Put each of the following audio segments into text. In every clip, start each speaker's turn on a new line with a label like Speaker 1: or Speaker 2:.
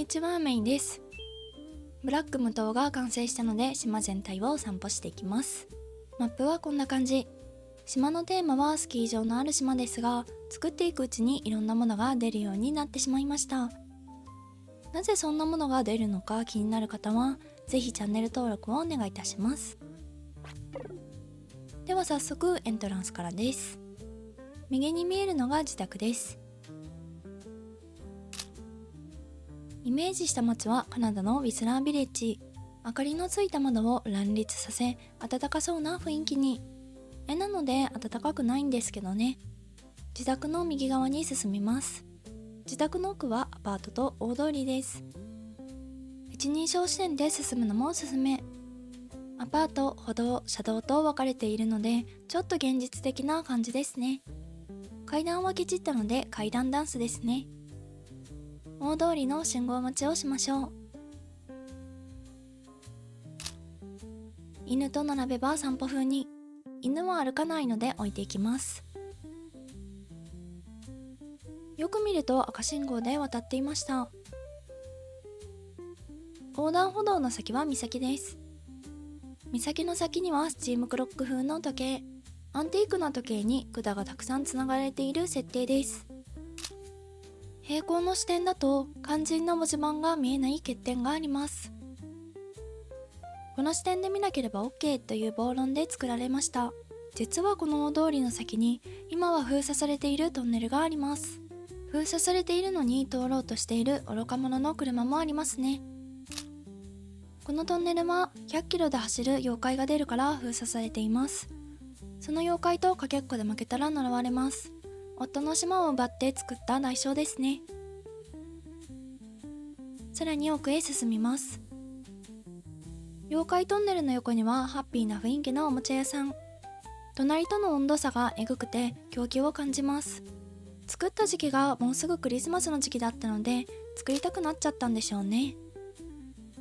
Speaker 1: にちは、メインです。ブラック無糖が完成したので島全体を散歩していきます。マップはこんな感じ。島のテーマはスキー場のある島ですが、作っていくうちにいろんなものが出るようになってしまいました。なぜそんなものが出るのか気になる方はぜひチャンネル登録をお願いいたします。では早速エントランスからです。右に見えるのが自宅です。イメージした街はカナダのウィスラービレッジ。明かりのついた窓を乱立させ、暖かそうな雰囲気に。なので暖かくないんですけどね。自宅の右側に進みます。自宅の奥はアパートと大通りです。一人称視点で進むのもおすすめ。アパート、歩道、車道と分かれているので、ちょっと現実的な感じですね。階段はケチったので階段ダンスですね。大通りの信号待ちをしましょう。犬と並べば散歩風に。犬は歩かないので置いていきます。よく見ると赤信号で渡っていました。横断歩道の先は岬です。岬の先にはスチームクロック風の時計。アンティークな時計に管がたくさんつながれている設定です。平行の視点だと肝心な文字盤が見えない欠点があります。この視点で見なければ OK という暴論で作られました。実はこの大通りの先に今は封鎖されているトンネルがあります。封鎖されているのに通ろうとしている愚か者の車もありますね。このトンネルは100キロで走る妖怪が出るから封鎖されています。その妖怪とかけっこで負けたら呪われます。夫の島を奪って作った代償ですね。さらに奥へ進みます。妖怪トンネルの横にはハッピーな雰囲気のおもちゃ屋さん。隣との温度差がえぐくて狂気を感じます。作った時期がもうすぐクリスマスの時期だったので作りたくなっちゃったんでしょうね。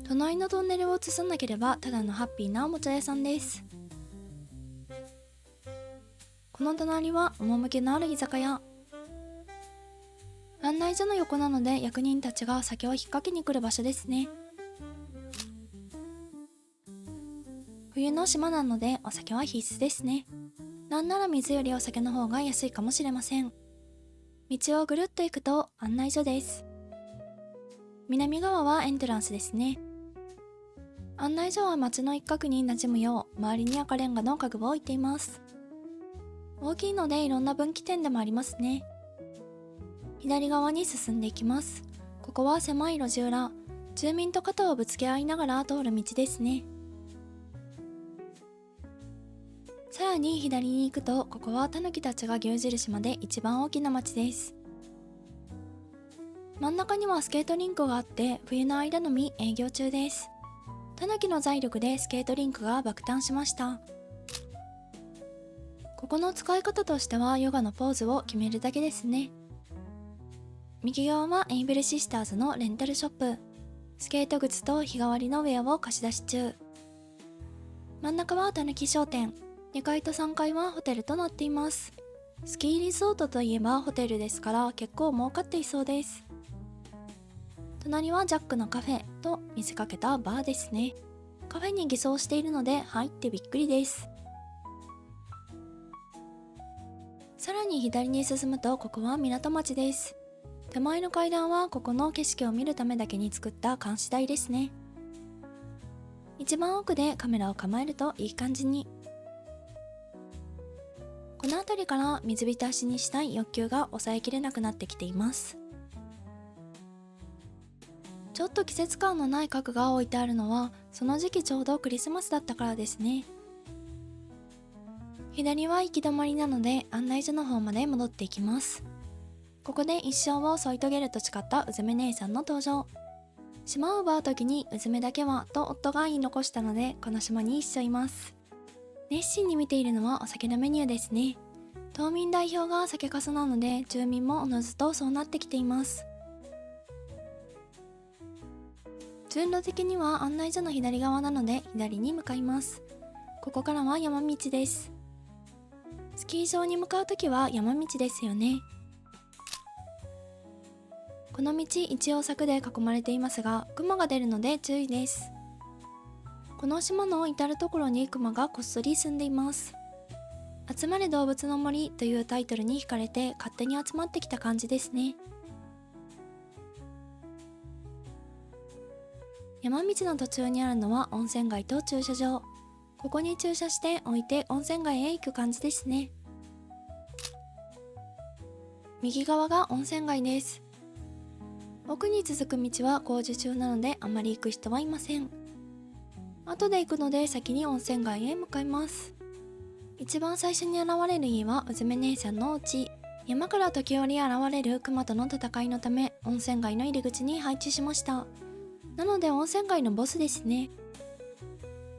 Speaker 1: 隣のトンネルを進んなければただのハッピーなおもちゃ屋さんです。この隣は趣のある居酒屋。案内所の横なので役人たちが酒を引っ掛けに来る場所ですね。冬の島なのでお酒は必須ですね。なんなら水よりお酒の方が安いかもしれません。道をぐるっと行くと案内所です。南側はエントランスですね。案内所は街の一角に馴染むよう周りに赤レンガの家具を置いています。大きいのでいろんな分岐点でもありますね。左側に進んでいきます。ここは狭い路地裏。住民と肩をぶつけ合いながら通る道ですね。さらに左に行くと、ここはタヌキたちが牛印島で一番大きな町です。真ん中にはスケートリンクがあって冬の間のみ営業中です。タヌキの財力でスケートリンクが爆誕しました。ここの使い方としてはヨガのポーズを決めるだけですね。右側はエイブルシスターズのレンタルショップ。スケート靴と日替わりのウェアを貸し出し中。真ん中はタヌキ商店。2階と3階はホテルとなっています。スキーリゾートといえばホテルですから結構儲かっていそうです。隣はジャックのカフェと見せかけたバーですね。カフェに偽装しているので入ってびっくりです。さらに左に進むとここは港町です。手前の階段はここの景色を見るためだけに作った監視台ですね。一番奥でカメラを構えるといい感じに。この辺りから水浸しにしたい欲求が抑えきれなくなってきています。ちょっと季節感のない家具が置いてあるのはその時期ちょうどクリスマスだったからですね。左は行き止まりなので案内所の方まで戻っていきます。ここで一生を添い遂げると誓ったうずめ姉さんの登場。島を奪う時にうずめだけはと夫が言い残したのでこの島に一緒います。熱心に見ているのはお酒のメニューですね。島民代表が酒粕なので住民もおのずとそうなってきています。順路的には案内所の左側なので左に向かいます。ここからは山道です。スキー場に向かうときは山道ですよね。この道一応柵で囲まれていますが、熊が出るので注意です。この島の至る所に熊がこっそり住んでいます。集まれ動物の森というタイトルに惹かれて勝手に集まってきた感じですね。山道の途中にあるのは温泉街と駐車場。ここに駐車して置いて温泉街へ行く感じですね。右側が温泉街です。奥に続く道は工事中なのであまり行く人はいません。後で行くので先に温泉街へ向かいます。一番最初に現れる家はうずめ姉さんのお家。山から時折現れる熊との戦いのため温泉街の入り口に配置しました。なので温泉街のボスですね。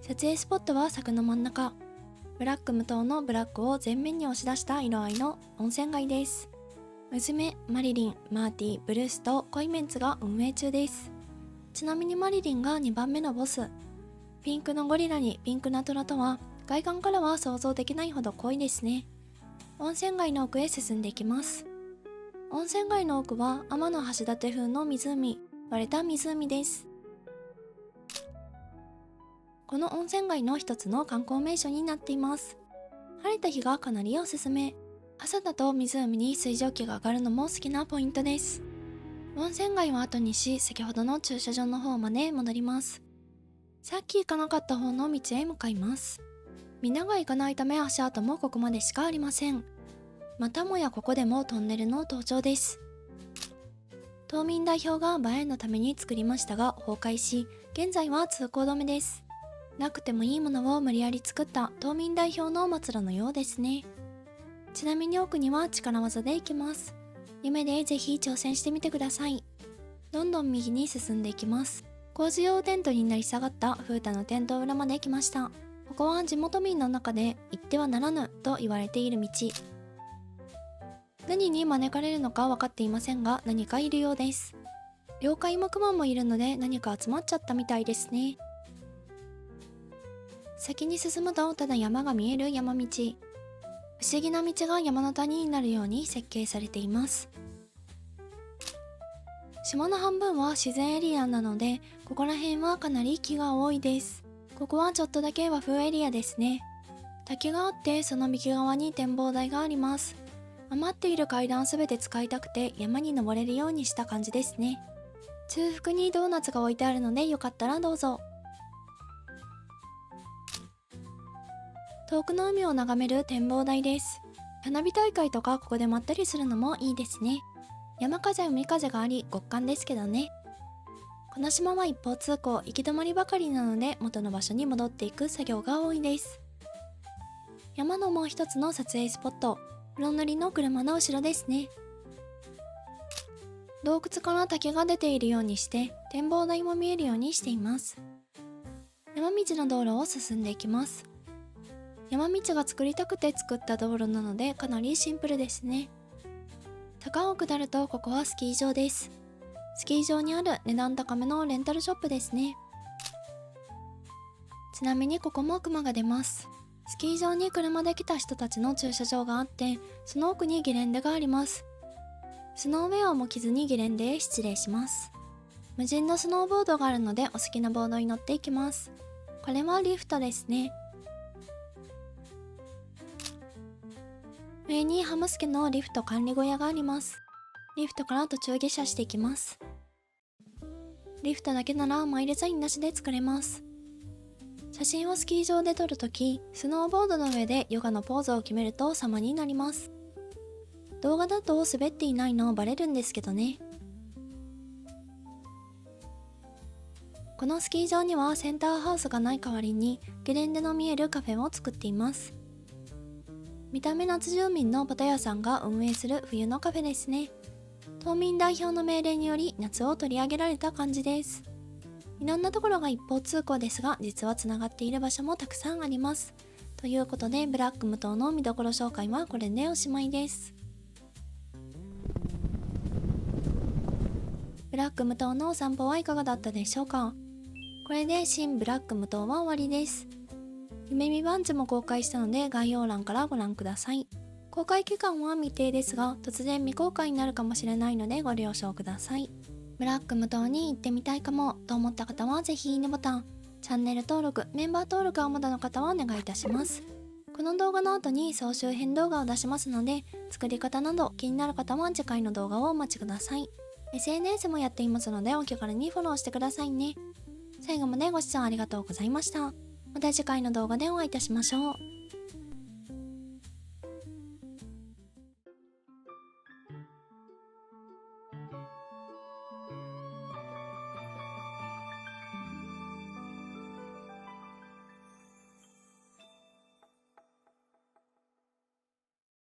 Speaker 1: 撮影スポットは柵の真ん中。ブラック無糖のブラックを前面に押し出した色合いの温泉街です。娘、マリリン、マーティ、ブルースと恋メンツが運営中です。ちなみにマリリンが2番目のボス。ピンクのゴリラにピンクなトラとは外観からは想像できないほど濃いですね。温泉街の奥へ進んでいきます。温泉街の奥は天橋立風の湖、割れた湖です。この温泉街の一つの観光名所になっています。晴れた日がかなりおすすめ。朝だと湖に水蒸気が上がるのも好きなポイントです。温泉街を後にし、先ほどの駐車場の方まで戻ります。さっき行かなかった方の道へ向かいます。みんなが行かないため足跡もここまでしかありません。またもやここでもトンネルの登場です。島民代表が映えのために作りましたが崩壊し、現在は通行止めです。なくてもいいものを無理やり作った島民代表の末路のようですね。ちなみに奥には力技で行きます。夢でぜひ挑戦してみてください。どんどん右に進んでいきます。工事用テントになり下がった風太のテント裏まで来ました。ここは地元民の中で行ってはならぬと言われている道。何に招かれるのか分かっていませんが何かいるようです。妖怪もクマもいるので何か集まっちゃったみたいですね。先に進むとただ山が見える山道。不思議な道が山の谷になるように設計されています。島の半分は自然エリアなのでここら辺はかなり木が多いです。ここはちょっとだけ和風エリアですね。滝があってその右側に展望台があります。余っている階段すべて使いたくて山に登れるようにした感じですね。中腹にドーナツが置いてあるのでよかったらどうぞ。遠くの海を眺める展望台です。花火大会とかここでまったりするのもいいですね。山風海風があり極寒ですけどね。この島は一方通行、行き止まりばかりなので元の場所に戻っていく作業が多いです。山のもう一つの撮影スポット、黒塗りの車の後ろですね。洞窟から滝が出ているようにして展望台も見えるようにしています。山道の道路を進んでいきます。山道が作りたくて作った道路なのでかなりシンプルですね。坂を下るとここはスキー場です。スキー場にある値段高めのレンタルショップですね。ちなみにここもクマが出ます。スキー場に車で来た人たちの駐車場があってその奥にゲレンデがあります。スノーウェアをも着ずにゲレンデへ失礼します。無人のスノーボードがあるのでお好きなボードに乗っていきます。これはリフトですね。上にハムスケのリフト管理小屋があります。リフトから途中下車していきます。リフトだけならマイルサインなしで作れます。写真をスキー場で撮るとき、スノーボードの上でヨガのポーズを決めると様になります。動画だと滑っていないのバレるんですけどね。このスキー場にはセンターハウスがない代わりにゲレンデの見えるカフェを作っています。見た目夏住民のパタヤさんが運営する冬のカフェですね。島民代表の命令により夏を取り上げられた感じです。いろんなところが一方通行ですが実はつながっている場所もたくさんあります。ということでブラック無糖の見どころ紹介はこれでおしまいです。ブラック無糖のお散歩はいかがだったでしょうか。これで新ブラック無糖は終わりです。夢見バンズも公開したので概要欄からご覧ください。公開期間は未定ですが、突然未公開になるかもしれないのでご了承ください。ブラック無糖に行ってみたいかもと思った方はぜひいいねボタン、チャンネル登録、メンバー登録はまだの方はお願いいたします。この動画の後に総集編動画を出しますので、作り方など気になる方は次回の動画をお待ちください。SNS もやっていますのでお気軽にフォローしてくださいね。最後までご視聴ありがとうございました。また次回の動画でお会いいたしましょう。